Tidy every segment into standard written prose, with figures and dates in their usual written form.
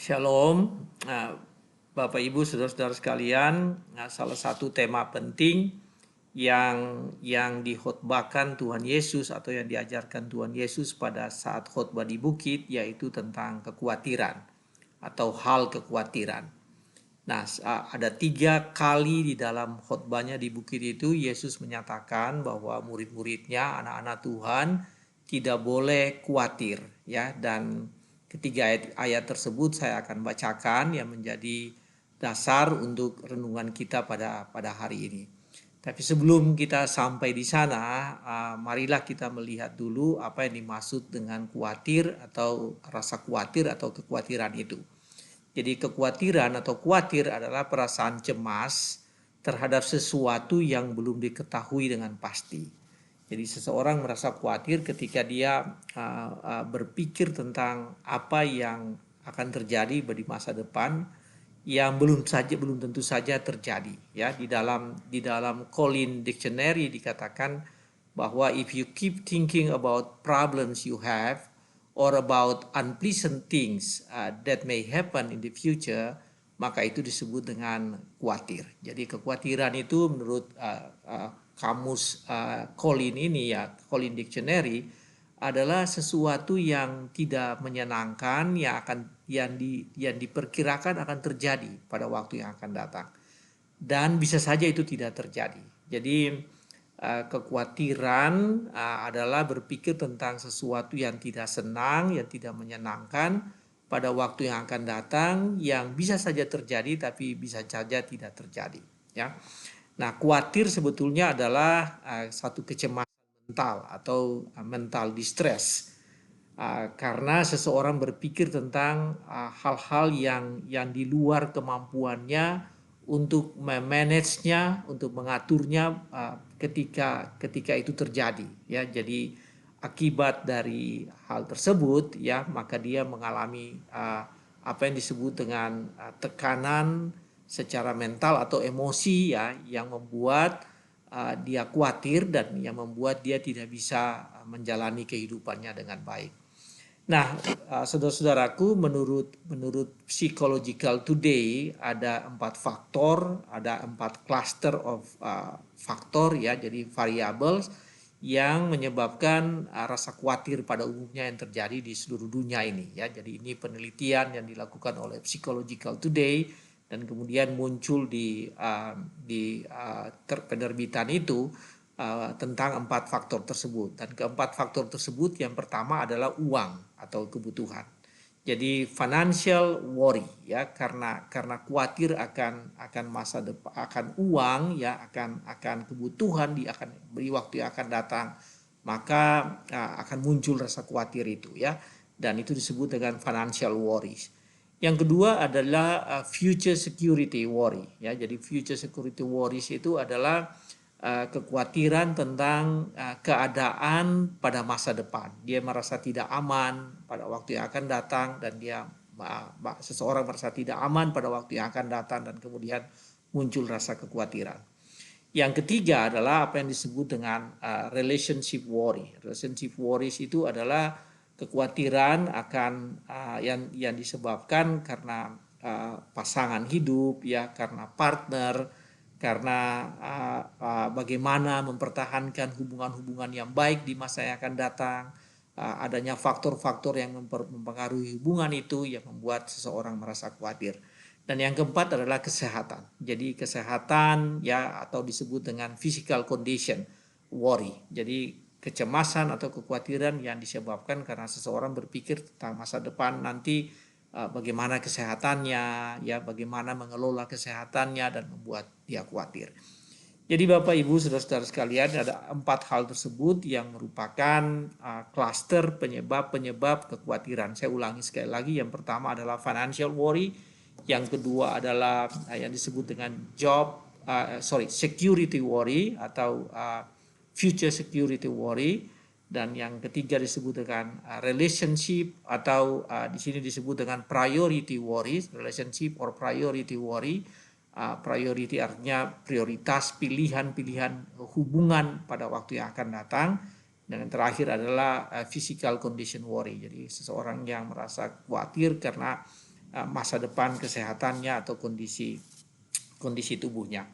Shalom, Bapak Ibu, saudara-saudara sekalian. Salah satu tema penting yang dikhotbahkan Tuhan Yesus atau yang diajarkan Tuhan Yesus pada saat khotbah di bukit, yaitu tentang kekhawatiran atau hal kekhawatiran. Nah, ada 3 kali di dalam khotbahnya di bukit itu Yesus menyatakan bahwa murid-muridnya, anak-anak Tuhan, tidak boleh khawatir, ya. Dan ketiga ayat tersebut saya akan bacakan yang menjadi dasar untuk renungan kita pada hari ini. Tapi sebelum kita sampai di sana, marilah kita melihat dulu apa yang dimaksud dengan khawatir atau rasa khawatir atau kekhawatiran itu. Jadi kekhawatiran atau khawatir adalah perasaan cemas terhadap sesuatu yang belum diketahui dengan pasti. Jadi seseorang merasa khawatir ketika dia berpikir tentang apa yang akan terjadi di masa depan yang belum tentu saja terjadi. Ya, di dalam Collins Dictionary dikatakan bahwa if you keep thinking about problems you have or about unpleasant things that may happen in the future, maka itu disebut dengan khawatir. Jadi kekhawatiran itu menurut kamus Collins ini, ya, Collins Dictionary, adalah sesuatu yang tidak menyenangkan yang diperkirakan akan terjadi pada waktu yang akan datang, dan bisa saja itu tidak terjadi. Jadi kekhawatiran adalah berpikir tentang sesuatu yang tidak senang, yang tidak menyenangkan pada waktu yang akan datang, yang bisa saja terjadi tapi bisa saja tidak terjadi, ya. Nah, khawatir sebetulnya adalah satu kecemasan mental atau mental distress, karena seseorang berpikir tentang hal-hal yang di luar kemampuannya untuk memanagenya, untuk mengaturnya ketika itu terjadi, ya. Jadi akibat dari hal tersebut, ya, maka dia mengalami apa yang disebut dengan tekanan secara mental atau emosi, ya, yang membuat dia khawatir dan yang membuat dia tidak bisa menjalani kehidupannya dengan baik. Nah, saudara-saudaraku, menurut Psychological Today ada 4 faktor, ada 4 cluster of faktor, ya, jadi variables yang menyebabkan rasa khawatir pada umumnya yang terjadi di seluruh dunia ini, ya. Jadi ini penelitian yang dilakukan oleh Psychological Today dan kemudian muncul di penerbitan itu tentang 4 faktor tersebut. Dan keempat faktor tersebut yang pertama adalah uang atau kebutuhan. Jadi financial worry, ya, karena khawatir akan masa depan, akan uang, ya, akan kebutuhan akan beri waktu yang akan datang, maka akan muncul rasa khawatir itu, ya. Dan itu disebut dengan financial worries. Yang kedua adalah future security worry, ya. Jadi future security worries itu adalah kekhawatiran tentang keadaan pada masa depan. Dia merasa tidak aman pada waktu yang akan datang, dan seseorang merasa tidak aman pada waktu yang akan datang, dan kemudian muncul rasa kekhawatiran. Yang ketiga adalah apa yang disebut dengan relationship worry. Relationship worries itu adalah kekhawatiran akan yang disebabkan karena pasangan hidup, ya, karena partner, karena bagaimana mempertahankan hubungan-hubungan yang baik di masa yang akan datang. Adanya faktor-faktor yang mempengaruhi hubungan itu yang membuat seseorang merasa khawatir. Dan yang keempat adalah kesehatan. Jadi kesehatan, ya, atau disebut dengan physical condition worry. Jadi kecemasan atau kekhawatiran yang disebabkan karena seseorang berpikir tentang masa depan nanti, bagaimana kesehatannya, ya, bagaimana mengelola kesehatannya, dan membuat dia khawatir. Jadi Bapak Ibu saudara-saudara sekalian, ada 4 hal tersebut yang merupakan klaster penyebab kekhawatiran. Saya ulangi sekali lagi, yang pertama adalah financial worry, yang kedua adalah yang disebut dengan security worry atau future security worry, dan yang ketiga disebut dengan relationship atau di sini disebut dengan priority worry, relationship or priority worry. Priority artinya prioritas, pilihan hubungan pada waktu yang akan datang. Dan yang terakhir adalah physical condition worry. Jadi seseorang yang merasa khawatir karena masa depan kesehatannya atau kondisi tubuhnya.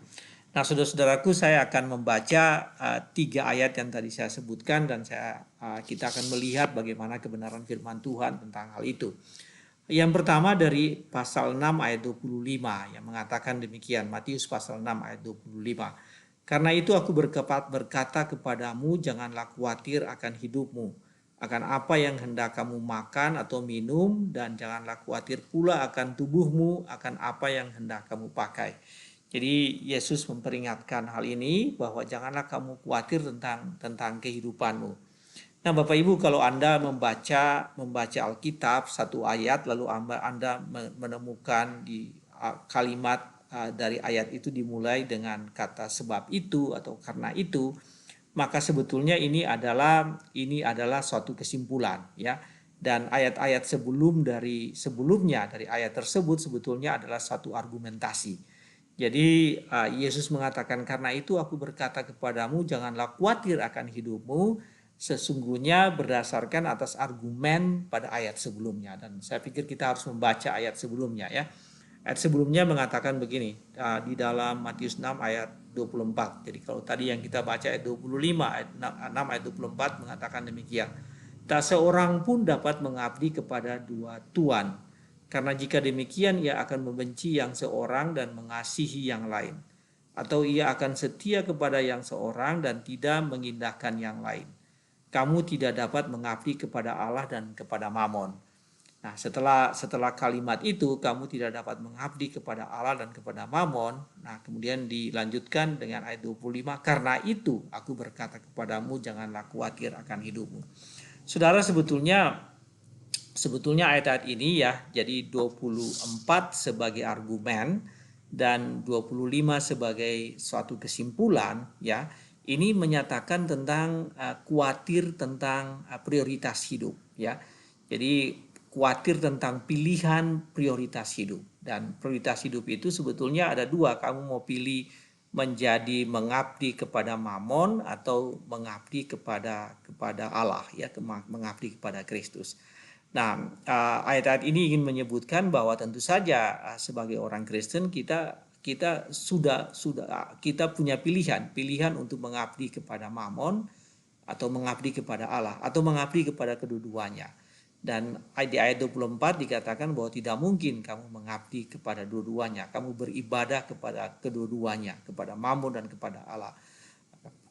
Nah, saudara-saudaraku, saya akan membaca 3 ayat yang tadi saya sebutkan dan kita akan melihat bagaimana kebenaran firman Tuhan tentang hal itu. Yang pertama dari pasal 6 ayat 25 yang mengatakan demikian, Matius pasal 6 ayat 25. Karena itu aku berkata kepadamu, janganlah khawatir akan hidupmu, akan apa yang hendak kamu makan atau minum, dan janganlah khawatir pula akan tubuhmu, akan apa yang hendak kamu pakai. Jadi Yesus memperingatkan hal ini bahwa janganlah kamu khawatir tentang kehidupanmu. Nah, Bapak Ibu, kalau Anda membaca Alkitab satu ayat lalu Anda menemukan di kalimat dari ayat itu dimulai dengan kata sebab itu atau karena itu, maka sebetulnya ini adalah suatu kesimpulan, ya. Dan ayat-ayat sebelumnya dari ayat tersebut sebetulnya adalah satu argumentasi. Jadi Yesus mengatakan, karena itu aku berkata kepadamu, janganlah khawatir akan hidupmu, sesungguhnya berdasarkan atas argumen pada ayat sebelumnya. Dan saya pikir kita harus membaca ayat sebelumnya, ya. Ayat sebelumnya mengatakan begini, di dalam Matius 6 ayat 24. Jadi kalau tadi yang kita baca ayat 25, ayat 6 ayat 24 mengatakan demikian. Tak seorang pun dapat mengabdi kepada dua tuan, karena jika demikian ia akan membenci yang seorang dan mengasihi yang lain. Atau ia akan setia kepada yang seorang dan tidak mengindahkan yang lain. Kamu tidak dapat mengabdi kepada Allah dan kepada Mamon. Nah, setelah kalimat itu, kamu tidak dapat mengabdi kepada Allah dan kepada Mamon. Nah, kemudian dilanjutkan dengan ayat 25, karena itu aku berkata kepadamu, janganlah khawatir akan hidupmu. Saudara, sebetulnya ayat-ayat ini, ya, jadi 24 sebagai argumen dan 25 sebagai suatu kesimpulan, ya. Ini menyatakan tentang khawatir tentang prioritas hidup, ya. Jadi khawatir tentang pilihan prioritas hidup, dan prioritas hidup itu sebetulnya ada dua. Kamu mau pilih menjadi mengabdi kepada Mamon atau mengabdi kepada Allah, ya, mengabdi kepada Kristus. Nah, ayat-ayat ini ingin menyebutkan bahwa tentu saja sebagai orang Kristen kita punya pilihan untuk mengabdi kepada Mamon atau mengabdi kepada Allah atau mengabdi kepada kedua-duanya. Dan di ayat 24 dikatakan bahwa tidak mungkin kamu mengabdi kepada dua-duanya. Kamu beribadah kepada kedua-duanya, kepada Mamon dan kepada Allah.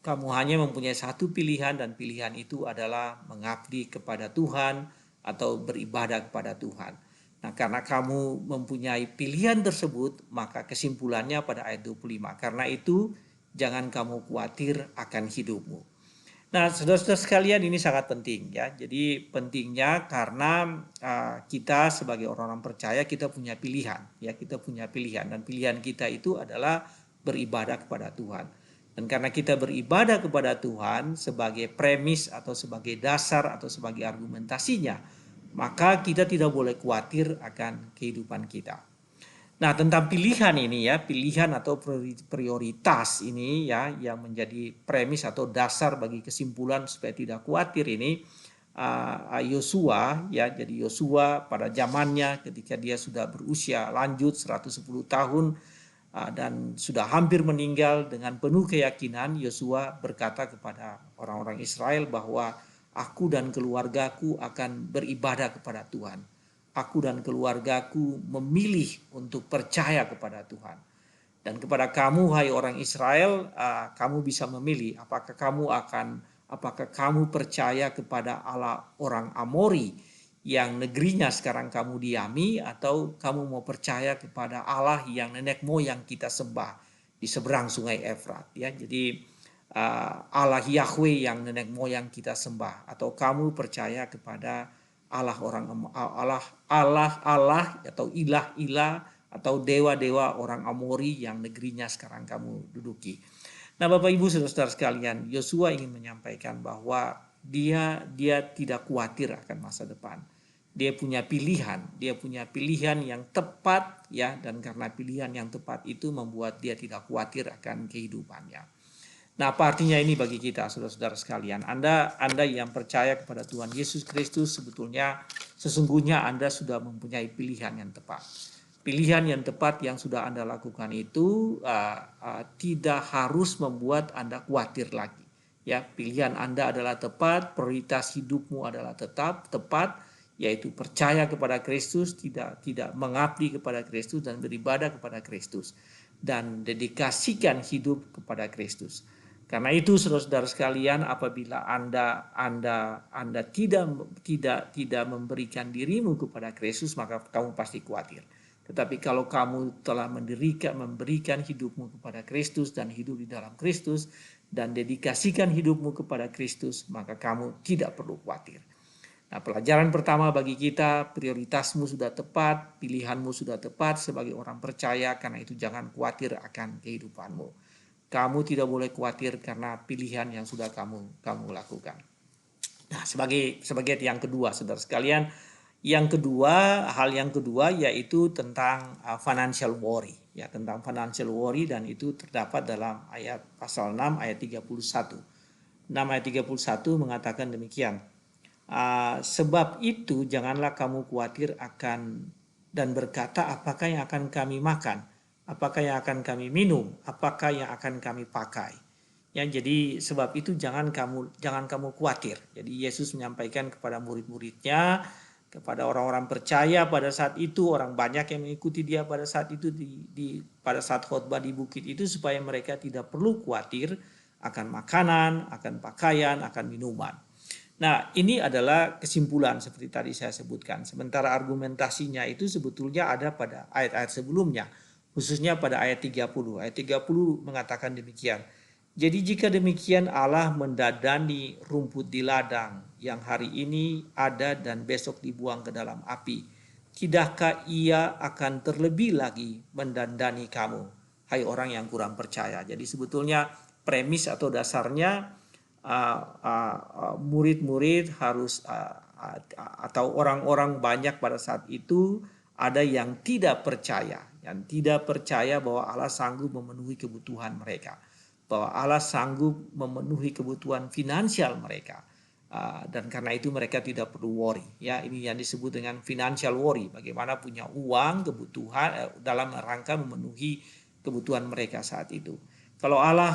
Kamu hanya mempunyai satu pilihan, dan pilihan itu adalah mengabdi kepada Tuhan atau beribadah kepada Tuhan. Nah, karena kamu mempunyai pilihan tersebut, maka kesimpulannya pada ayat 25. Karena itu jangan kamu khawatir akan hidupmu. Nah, saudara-saudara sekalian, ini sangat penting, ya. Jadi pentingnya karena kita sebagai orang-orang percaya kita punya pilihan, ya. Kita punya pilihan, dan pilihan kita itu adalah beribadah kepada Tuhan. Dan karena kita beribadah kepada Tuhan sebagai premis atau sebagai dasar atau sebagai argumentasinya, maka kita tidak boleh khawatir akan kehidupan kita. Nah, tentang pilihan ini, ya, pilihan atau prioritas ini, ya, yang menjadi premis atau dasar bagi kesimpulan supaya tidak khawatir ini, Yosua, ya, jadi Yosua pada zamannya ketika dia sudah berusia lanjut 110 tahun dan sudah hampir meninggal, dengan penuh keyakinan Yosua berkata kepada orang-orang Israel bahwa aku dan keluargaku akan beribadah kepada Tuhan. Aku dan keluargaku memilih untuk percaya kepada Tuhan. Dan kepada kamu, hai orang Israel, kamu bisa memilih apakah kamu percaya kepada Allah orang Amori yang negerinya sekarang kamu diami, atau kamu mau percaya kepada Allah yang nenek moyang kita sembah di seberang sungai Efrat, ya. Jadi Allah Yahweh yang nenek moyang kita sembah, atau kamu percaya kepada Allah atau ilah-ilah atau dewa-dewa orang Amori yang negerinya sekarang kamu duduki. Nah, Bapak Ibu saudara-saudara sekalian, Yosua ingin menyampaikan bahwa dia tidak khawatir akan masa depan. Dia punya pilihan yang tepat, ya, dan karena pilihan yang tepat itu membuat dia tidak khawatir akan kehidupannya. Nah, apa artinya ini bagi kita, saudara-saudara sekalian? Anda yang percaya kepada Tuhan Yesus Kristus, sebetulnya sesungguhnya Anda sudah mempunyai pilihan yang tepat. Pilihan yang tepat yang sudah Anda lakukan itu tidak harus membuat Anda khawatir lagi. Ya, pilihan Anda adalah tepat, prioritas hidupmu adalah tetap tepat, yaitu percaya kepada Kristus, tidak mengabdi kepada Kristus dan beribadah kepada Kristus, dan dedikasikan hidup kepada Kristus. Karena itu, saudara-saudara sekalian, apabila Anda tidak memberikan dirimu kepada Kristus, maka kamu pasti khawatir. Tetapi kalau kamu telah memberikan hidupmu kepada Kristus dan hidup di dalam Kristus dan dedikasikan hidupmu kepada Kristus, maka kamu tidak perlu khawatir. Nah, pelajaran pertama bagi kita, prioritasmu sudah tepat, pilihanmu sudah tepat sebagai orang percaya, karena itu jangan khawatir akan kehidupanmu. Kamu tidak boleh khawatir karena pilihan yang sudah kamu lakukan. Nah, sebagai yang kedua, saudara sekalian, hal yang kedua yaitu tentang financial worry, ya, tentang financial worry, dan itu terdapat dalam ayat pasal 6 ayat 31. 6 ayat 31 mengatakan demikian. Sebab itu janganlah kamu khawatir akan dan berkata, apakah yang akan kami makan? Apakah yang akan kami minum? Apakah yang akan kami pakai? Ya, jadi sebab itu jangan kamu khawatir. Jadi Yesus menyampaikan kepada murid-muridnya, kepada orang-orang percaya pada saat itu, orang banyak yang mengikuti dia pada saat itu pada saat khotbah di bukit itu, supaya mereka tidak perlu khawatir akan makanan, akan pakaian, akan minuman. Nah, ini adalah kesimpulan seperti tadi saya sebutkan. Sementara argumentasinya itu sebetulnya ada pada ayat-ayat sebelumnya, khususnya pada ayat 30. Ayat 30 mengatakan demikian. Jadi jika demikian Allah mendadani rumput di ladang yang hari ini ada dan besok dibuang ke dalam api, tidakkah ia akan terlebih lagi mendandani kamu, hai orang yang kurang percaya? Jadi sebetulnya premis atau dasarnya, murid-murid harus atau orang-orang banyak pada saat itu ada yang tidak percaya bahwa Allah sanggup memenuhi kebutuhan mereka, bahwa Allah sanggup memenuhi kebutuhan finansial mereka, dan karena itu mereka tidak perlu worry. Ya, ini yang disebut dengan financial worry, bagaimana punya uang, kebutuhan dalam rangka memenuhi kebutuhan mereka saat itu. Kalau Allah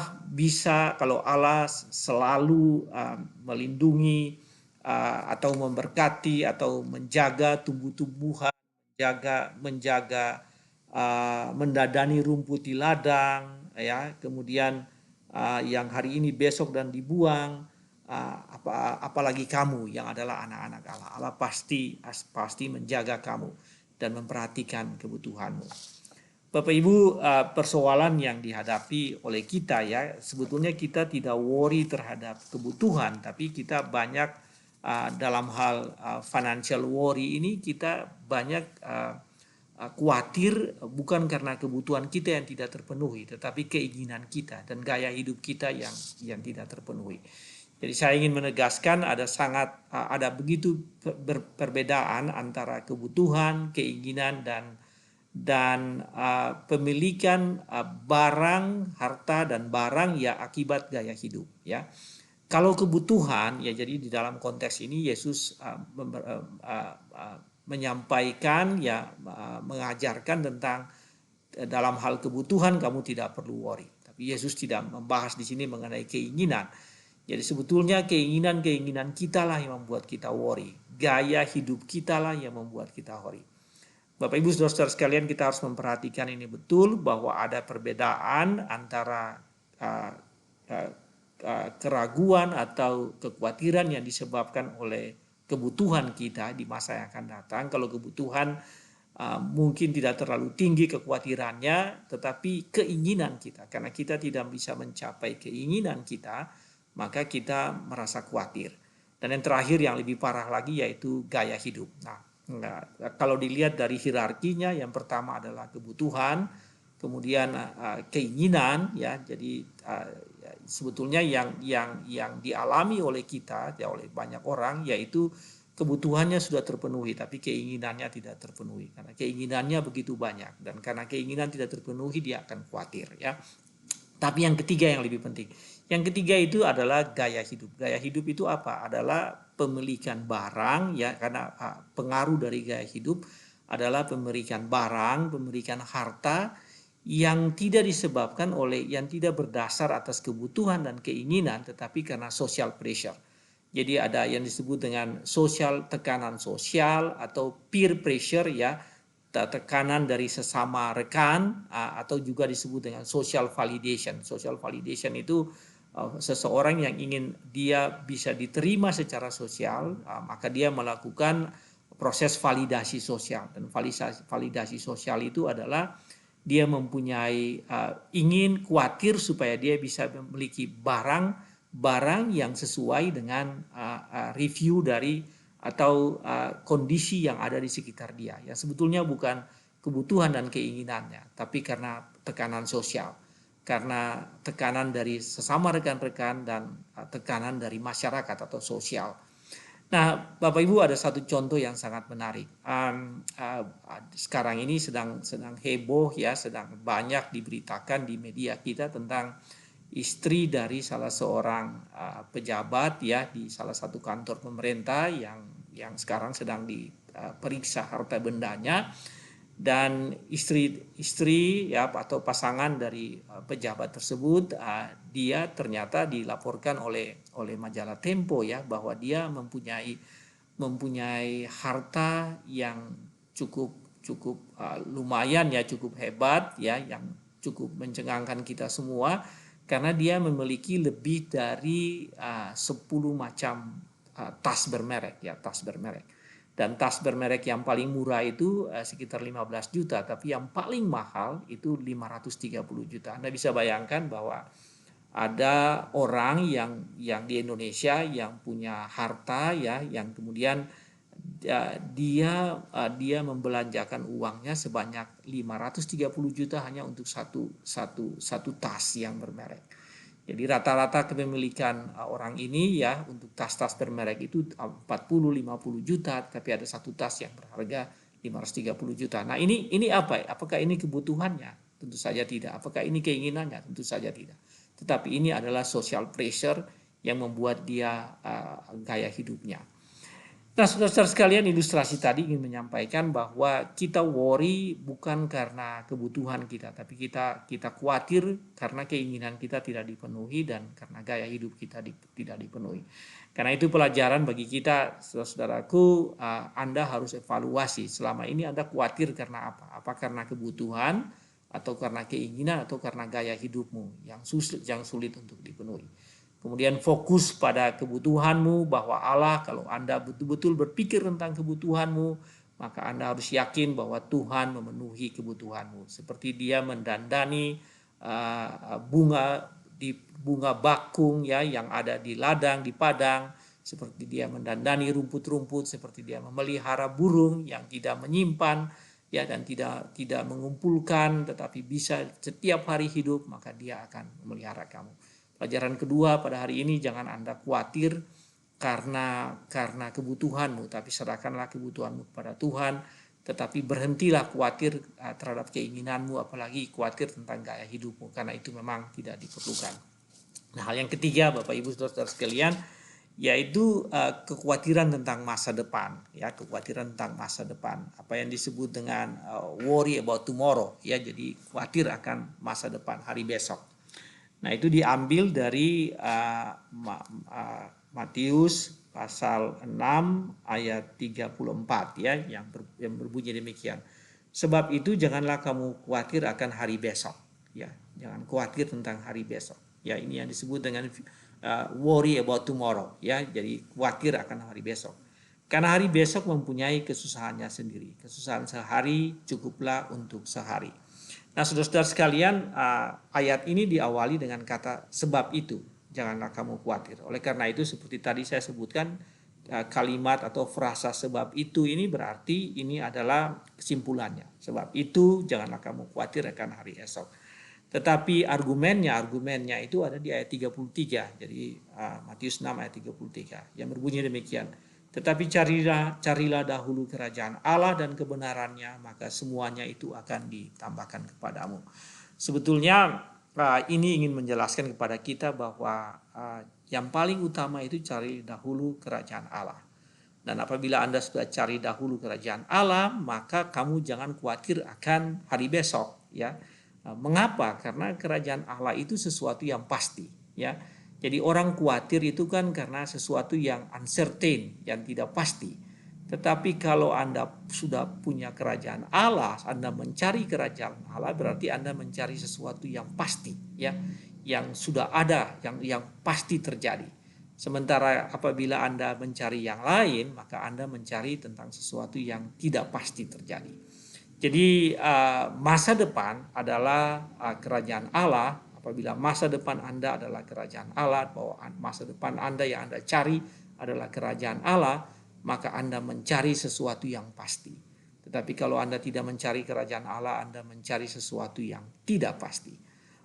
selalu melindungi atau memberkati atau menjaga tumbuh-tumbuhan, menjaga mendadani rumput di ladang, ya, kemudian yang hari ini besok dan dibuang, apalagi kamu yang adalah anak-anak Allah. Allah pasti menjaga kamu dan memperhatikan kebutuhanmu. Bapak Ibu, persoalan yang dihadapi oleh kita, ya, sebetulnya kita tidak worry terhadap kebutuhan, tapi kita banyak dalam hal financial worry ini, kita banyak khawatir bukan karena kebutuhan kita yang tidak terpenuhi, tetapi keinginan kita dan gaya hidup kita yang tidak terpenuhi. Jadi saya ingin menegaskan ada begitu perbedaan antara kebutuhan, keinginan dan pemilikan barang, harta dan barang ya akibat gaya hidup, ya. Kalau kebutuhan, ya, jadi di dalam konteks ini Yesus menyampaikan, ya, mengajarkan tentang dalam hal kebutuhan kamu tidak perlu worry. Tapi Yesus tidak membahas di sini mengenai keinginan. Jadi sebetulnya keinginan kita lah yang membuat kita worry. Gaya hidup kita lah yang membuat kita worry. Bapak Ibu saudara-saudara sekalian, kita harus memperhatikan ini betul, bahwa ada perbedaan antara keraguan atau kekhawatiran yang disebabkan oleh kebutuhan kita di masa yang akan datang. Kalau kebutuhan mungkin tidak terlalu tinggi kekhawatirannya, tetapi keinginan kita, karena kita tidak bisa mencapai keinginan kita, maka kita merasa khawatir. Dan yang terakhir yang lebih parah lagi yaitu gaya hidup. Nah, kalau dilihat dari hierarkinya, yang pertama adalah kebutuhan, kemudian keinginan, ya. Jadi sebetulnya yang dialami oleh kita, ya, oleh banyak orang, yaitu kebutuhannya sudah terpenuhi tapi keinginannya tidak terpenuhi, karena keinginannya begitu banyak, dan karena keinginan tidak terpenuhi dia akan khawatir, ya. Tapi yang ketiga yang lebih penting, Yang ketiga itu adalah gaya hidup. Gaya hidup itu apa? Adalah pemilikan barang ya, karena pengaruh dari gaya hidup adalah pemilikan barang, pemilikan harta yang tidak disebabkan oleh, yang tidak berdasar atas kebutuhan dan keinginan, tetapi karena social pressure. Jadi ada yang disebut dengan tekanan sosial atau peer pressure ya, tekanan dari sesama rekan, atau juga disebut dengan social validation. Social validation itu seseorang yang ingin dia bisa diterima secara sosial, maka dia melakukan proses validasi sosial. Dan validasi sosial itu adalah dia mempunyai ingin, khawatir supaya dia bisa memiliki barang yang sesuai dengan review dari atau kondisi yang ada di sekitar dia. Ya sebetulnya bukan kebutuhan dan keinginannya, tapi karena tekanan sosial, karena tekanan dari sesama rekan-rekan dan tekanan dari masyarakat atau sosial. Nah, Bapak Ibu, ada satu contoh yang sangat menarik. Sekarang ini sedang heboh ya, sedang banyak diberitakan di media kita tentang istri dari salah seorang pejabat ya di salah satu kantor pemerintah yang sekarang sedang diperiksa harta bendanya, dan istri ya atau pasangan dari pejabat tersebut, dia ternyata dilaporkan oleh majalah Tempo ya, bahwa dia mempunyai harta yang cukup lumayan ya, cukup hebat ya, yang cukup mencengangkan kita semua, karena dia memiliki lebih dari 10 macam tas bermerek ya, tas bermerek. Dan tas bermerek yang paling murah itu sekitar 15 juta, tapi yang paling mahal itu 530 juta. Anda bisa bayangkan bahwa ada orang yang di Indonesia yang punya harta ya, yang kemudian dia membelanjakan uangnya sebanyak 530 juta hanya untuk satu tas yang bermerek. Jadi rata-rata kepemilikan orang ini ya untuk tas-tas bermerek itu 40-50 juta, tapi ada satu tas yang berharga 530 juta. Nah, ini apa? Apakah ini kebutuhannya? Tentu saja tidak. Apakah ini keinginannya? Tentu saja tidak. Tetapi ini adalah social pressure yang membuat dia gaya hidupnya. Nah, saudara-saudara sekalian, ilustrasi tadi ingin menyampaikan bahwa kita worry bukan karena kebutuhan kita, tapi kita khawatir karena keinginan kita tidak dipenuhi dan karena gaya hidup kita tidak dipenuhi. Karena itu pelajaran bagi kita, saudara-saudaraku, Anda harus evaluasi selama ini Anda khawatir karena apa? Apa karena kebutuhan atau karena keinginan atau karena gaya hidupmu yang sulit untuk dipenuhi. Kemudian fokus pada kebutuhanmu, bahwa Allah, kalau Anda betul-betul berpikir tentang kebutuhanmu, maka Anda harus yakin bahwa Tuhan memenuhi kebutuhanmu. Seperti dia mendandani bunga bakung ya yang ada di ladang, di padang, seperti dia mendandani rumput-rumput, seperti dia memelihara burung yang tidak menyimpan ya dan tidak mengumpulkan, tetapi bisa setiap hari hidup, maka dia akan memelihara kamu. Pelajaran kedua pada hari ini, jangan Anda khawatir karena kebutuhanmu, tapi serahkanlah kebutuhanmu kepada Tuhan, tetapi berhentilah khawatir terhadap keinginanmu, apalagi khawatir tentang gaya hidupmu, karena itu memang tidak diperlukan. Nah, hal yang ketiga, Bapak Ibu Saudara sekalian, yaitu kekhawatiran tentang masa depan ya, kekhawatiran tentang masa depan, apa yang disebut dengan worry about tomorrow ya, jadi khawatir akan masa depan, hari besok. Nah, itu diambil dari Matius pasal 6 ayat 34 ya, yang berbunyi demikian. Sebab itu janganlah kamu khawatir akan hari besok ya, jangan khawatir tentang hari besok. Ya, ini yang disebut dengan worry about tomorrow ya, jadi khawatir akan hari besok. Karena hari besok mempunyai kesusahannya sendiri. Kesusahan sehari cukuplah untuk sehari. Nah, saudara-saudara sekalian, ayat ini diawali dengan kata sebab itu, janganlah kamu khawatir. Oleh karena itu, seperti tadi saya sebutkan, kalimat atau frasa sebab itu ini berarti ini adalah kesimpulannya. Sebab itu janganlah kamu khawatir akan hari esok. Tetapi argumennya itu ada di ayat 33. Jadi Matius 6 ayat 33 yang berbunyi demikian. Tetapi carilah dahulu kerajaan Allah dan kebenarannya, maka semuanya itu akan ditambahkan kepadamu. Sebetulnya ini ingin menjelaskan kepada kita bahwa yang paling utama itu cari dahulu kerajaan Allah. Dan apabila Anda sudah cari dahulu kerajaan Allah, maka kamu jangan khawatir akan hari besok, ya. Mengapa? Karena kerajaan Allah itu sesuatu yang pasti, ya. Jadi orang khawatir itu kan karena sesuatu yang uncertain, yang tidak pasti. Tetapi kalau Anda sudah punya kerajaan Allah, Anda mencari kerajaan Allah, berarti Anda mencari sesuatu yang pasti, ya, yang sudah ada, yang pasti terjadi. Sementara apabila Anda mencari yang lain, maka Anda mencari tentang sesuatu yang tidak pasti terjadi. Jadi masa depan adalah kerajaan Allah. Apabila masa depan Anda adalah kerajaan Allah, bahwa masa depan Anda yang Anda cari adalah kerajaan Allah, maka Anda mencari sesuatu yang pasti. Tetapi kalau Anda tidak mencari kerajaan Allah, Anda mencari sesuatu yang tidak pasti.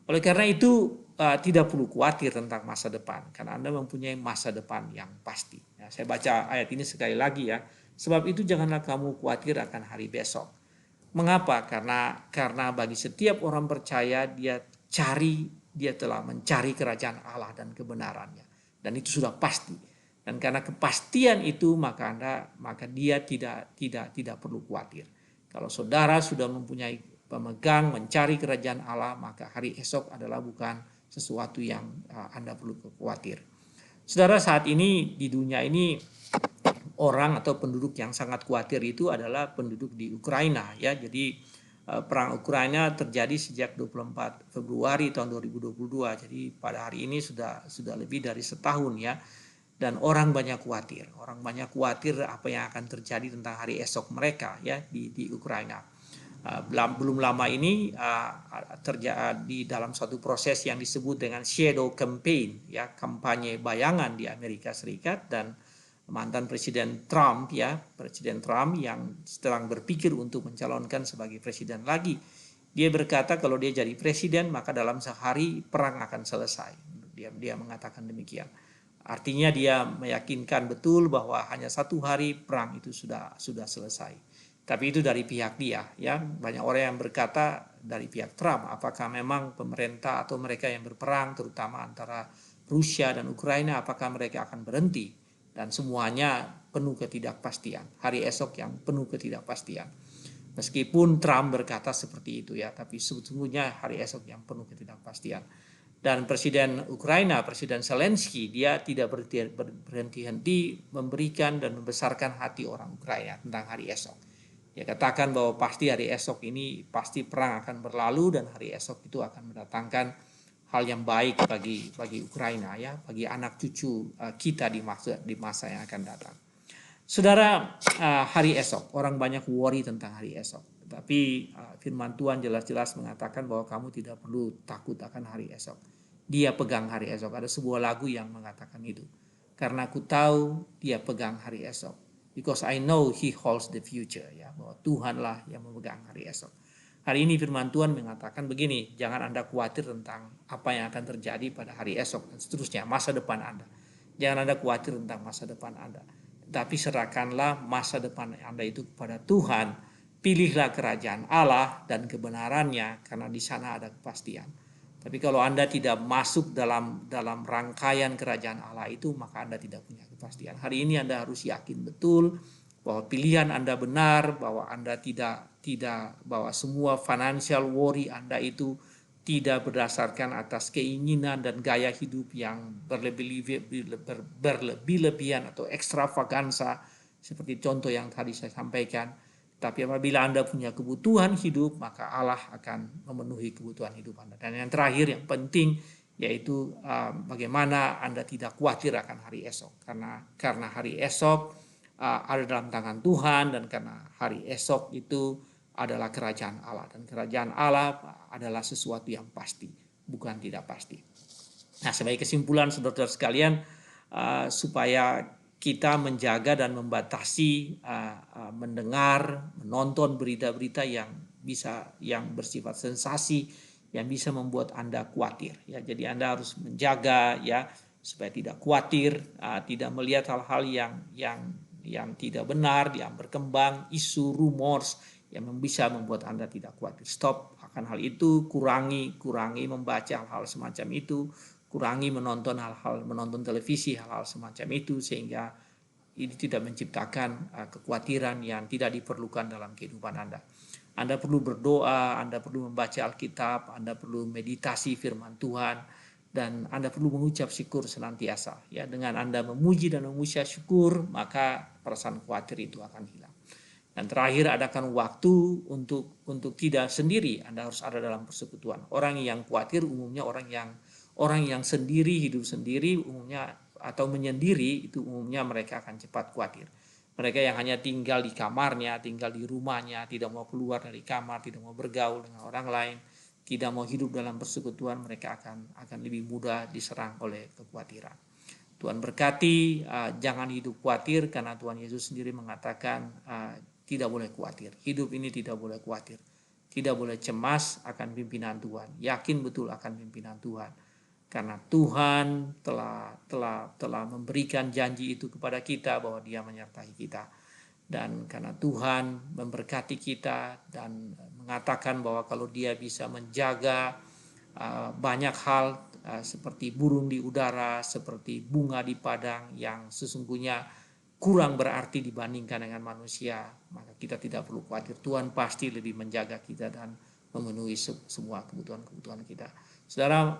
Oleh karena itu tidak perlu khawatir tentang masa depan, karena Anda mempunyai masa depan yang pasti. Ya, saya baca ayat ini sekali lagi ya. Sebab itu janganlah kamu khawatir akan hari besok. Mengapa? Karena bagi setiap orang percaya dia telah mencari kerajaan Allah dan kebenarannya. Dan itu sudah pasti. Dan karena kepastian itu maka dia tidak perlu khawatir. Kalau saudara sudah mempunyai pemegang mencari kerajaan Allah, maka hari esok adalah bukan sesuatu yang Anda perlu khawatir. Saudara, saat ini di dunia ini orang atau penduduk yang sangat khawatir itu adalah penduduk di Ukraina, ya. Jadi perang Ukraina terjadi sejak 24 Februari tahun 2022. Jadi pada hari ini sudah lebih dari setahun, ya. Dan orang banyak khawatir. Orang banyak khawatir apa yang akan terjadi tentang hari esok mereka, ya, di Ukraina. Belum lama ini terjadi dalam suatu proses yang disebut dengan shadow campaign, ya, kampanye bayangan di Amerika Serikat, dan mantan Presiden Trump, ya, Presiden Trump yang sedang berpikir untuk mencalonkan sebagai presiden lagi. Dia berkata kalau dia jadi presiden maka dalam sehari perang akan selesai. Dia mengatakan demikian. Artinya dia meyakinkan betul bahwa hanya satu hari perang itu sudah selesai. Tapi itu dari pihak dia, ya. Banyak orang yang berkata dari pihak Trump, apakah memang pemerintah atau mereka yang berperang, terutama antara Rusia dan Ukraina, apakah mereka akan berhenti? Dan semuanya penuh ketidakpastian. Hari esok yang penuh ketidakpastian. Meskipun Trump berkata seperti itu, ya, tapi sebetulnya hari esok yang penuh ketidakpastian. Dan Presiden Ukraina, Presiden Zelensky, dia tidak berhenti-henti memberikan dan membesarkan hati orang Ukraina tentang hari esok. Dia katakan bahwa pasti hari esok ini pasti perang akan berlalu dan hari esok itu akan mendatangkan hal yang baik bagi Ukraina, ya, bagi anak cucu kita di masa yang akan datang. Saudara, hari esok orang banyak worry tentang hari esok. Tapi firman Tuhan jelas-jelas mengatakan bahwa kamu tidak perlu takut akan hari esok. Dia pegang hari esok. Ada sebuah lagu yang mengatakan itu. Karena aku tahu dia pegang hari esok. Because I know he holds the future. Ya, bahwa Tuhanlah yang memegang hari esok. Hari ini firman Tuhan mengatakan begini. Jangan Anda khawatir tentang apa yang akan terjadi pada hari esok dan seterusnya. Masa depan Anda. Jangan Anda khawatir tentang masa depan Anda. Tapi serahkanlah masa depan Anda itu kepada Tuhan. Pilihlah kerajaan Allah dan kebenarannya, karena di sana ada kepastian. Tapi kalau Anda tidak masuk dalam rangkaian kerajaan Allah itu, maka Anda tidak punya kepastian. Hari ini Anda harus yakin betul bahwa pilihan Anda benar, bahwa Anda tidak bahwa semua financial worry Anda itu tidak berdasarkan atas keinginan dan gaya hidup yang berlebih-lebihan atau ekstravagansa seperti contoh yang tadi saya sampaikan. Tapi apabila Anda punya kebutuhan hidup, maka Allah akan memenuhi kebutuhan hidup Anda. Dan yang terakhir, yang penting, yaitu bagaimana Anda tidak khawatir akan hari esok. Karena hari esok ada dalam tangan Tuhan, dan karena hari esok itu adalah kerajaan Allah. Dan kerajaan Allah adalah sesuatu yang pasti, bukan tidak pasti. Nah, sebagai kesimpulan, saudara-saudara sekalian, supaya kita menjaga dan membatasi mendengar, menonton berita-berita yang bersifat sensasi, yang bisa membuat Anda khawatir. Ya, jadi Anda harus menjaga, ya, supaya tidak khawatir, tidak melihat hal-hal yang tidak benar, yang berkembang, isu, rumors yang bisa membuat Anda tidak khawatir. Stop akan hal itu, kurangi membaca hal-hal semacam itu, kurangi menonton televisi hal-hal semacam itu, sehingga ini tidak menciptakan kekhawatiran yang tidak diperlukan dalam kehidupan Anda. Anda perlu berdoa, Anda perlu membaca Alkitab, Anda perlu meditasi firman Tuhan, dan Anda perlu mengucap syukur senantiasa. Ya, dengan Anda memuji dan mengucap syukur, maka perasaan khawatir itu akan hilang. Dan terakhir, adakan waktu untuk tidak sendiri. Anda harus ada dalam persekutuan. Orang yang khawatir umumnya orang yang sendiri, hidup sendiri umumnya, atau menyendiri, itu umumnya mereka akan cepat khawatir. Mereka yang hanya tinggal di kamarnya, tinggal di rumahnya, tidak mau keluar dari kamar, tidak mau bergaul dengan orang lain, tidak mau hidup dalam persekutuan, mereka akan lebih mudah diserang oleh kekhawatiran. Tuhan berkati, jangan hidup khawatir, karena Tuhan Yesus sendiri mengatakan tidak boleh khawatir. Hidup ini tidak boleh khawatir. Tidak boleh cemas akan pimpinan Tuhan. Yakin betul akan pimpinan Tuhan. Karena Tuhan telah memberikan janji itu kepada kita bahwa Dia menyertai kita. Dan karena Tuhan memberkati kita dan mengatakan bahwa kalau Dia bisa menjaga banyak hal seperti burung di udara, seperti bunga di padang yang sesungguhnya kurang berarti dibandingkan dengan manusia, maka kita tidak perlu khawatir. Tuhan pasti lebih menjaga kita dan memenuhi semua kebutuhan kita. Saudara,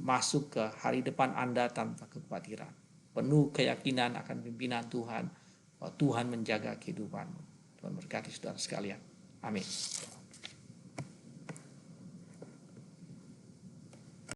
masuk ke hari depan Anda tanpa kekhawatiran, penuh keyakinan akan pimpinan Tuhan, bahwa Tuhan menjaga kehidupanmu. Tuhan berkati saudara sekalian. Amin.